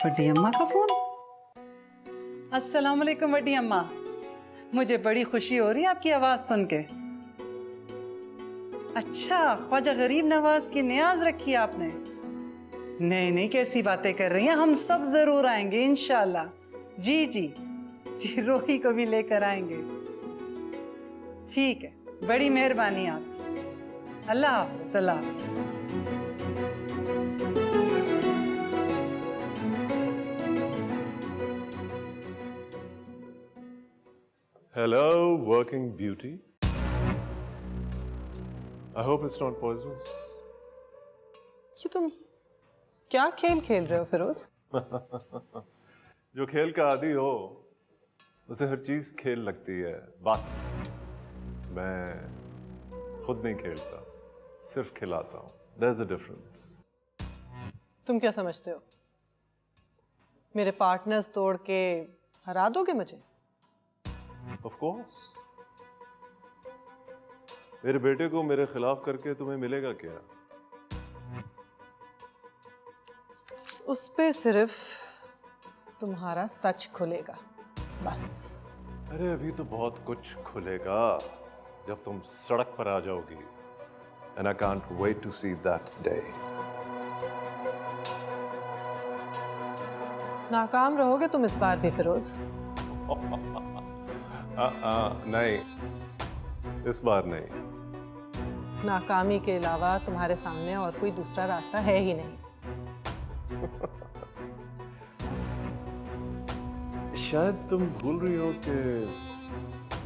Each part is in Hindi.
बड़ी अम्मा का फोन। अस्सलाम वालेकुम बड़ी अम्मा, मुझे बड़ी खुशी हो रही है आपकी आवाज सुन के। अच्छा, ख्वाजा गरीब नवाज की नियाज रखी है आपने? नहीं नहीं, कैसी बातें कर रही हैं, हम सब जरूर आएंगे इंशाल्लाह। जी जी जी, रोही को भी लेकर आएंगे। ठीक है, बड़ी मेहरबानी आपकी। अल्लाह हाफ़िज़, अल्लाह हाफ़िज़। Hello, working beauty. I hope it's not poisonous. ये तुम क्या खेल खेल रहे हो फिरोज? जो खेल का आदी हो उसे हर चीज खेल लगती है। बात मैं खुद नहीं खेलता, सिर्फ खिलाता हूं। There's a difference. तुम क्या समझते हो मेरे पार्टनर्स तोड़ के हरा दोगे मुझे? Of course. मेरे बेटे को मेरे खिलाफ करके तुम्हें मिलेगा क्या? उस पे सिर्फ तुम्हारा सच खुलेगा, बस। अरे अभी तो बहुत कुछ खुलेगा जब तुम सड़क पर आ जाओगी। And I can't wait to see that day. नाकाम रहोगे तुम इस बार भी फिरोज। नहीं, इस बार नहीं। नाकामी के अलावा तुम्हारे सामने और कोई दूसरा रास्ता है ही नहीं। शायद तुम भूल रही हो कि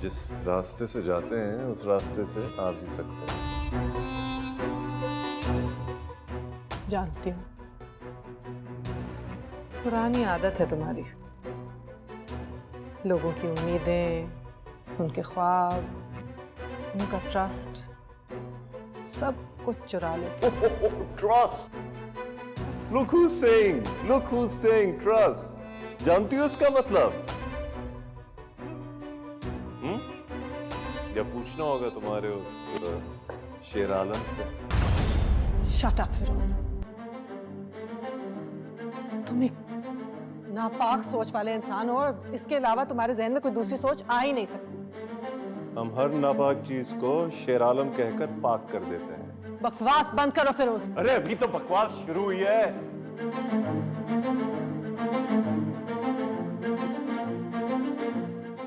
जिस रास्ते से जाते हैं उस रास्ते से आ भी सकते हैं। जानती हूँ, पुरानी आदत है तुम्हारी। लोगों की उम्मीदें, उनके ख्वाब, उनका ट्रस्ट, सब कुछ चुरा लेते। Trust. Look who's saying trust. जानती हो इसका मतलब? या पूछना होगा तुम्हारे उस शेर आलम से। शट अप फिरोज, तुम एक नापाक सोच वाले इंसान हो और इसके अलावा तुम्हारे जहन में कोई दूसरी सोच आ ही नहीं सकती। हम हर नापाक चीज को शेर आलम कहकर पाक कर देते हैं। बकवास बंद करो फिरोज। अरे अभी तो बकवास शुरू हुई है।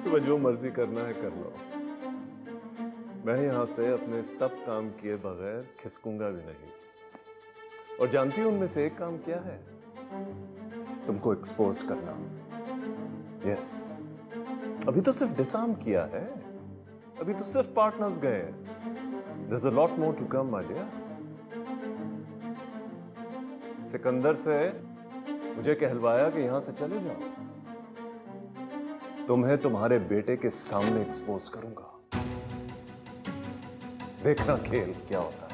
तुम्हें जो मर्जी करना है कर लो, मैं यहां से अपने सब काम किए बगैर खिसकूंगा भी नहीं। और जानती हो उनमें से एक काम क्या है? तुमको एक्सपोज करना। यस, अभी तो सिर्फ डिसआर्म किया है, अभी तो सिर्फ पार्टनर्स गए हैं। There's a lot more to come, my dear. Sikandar से मुझे कहलवाया कि यहां से चले जाओ। तुम्हें तुम्हारे बेटे के सामने एक्सपोज करूंगा। देखना खेल क्या होता है।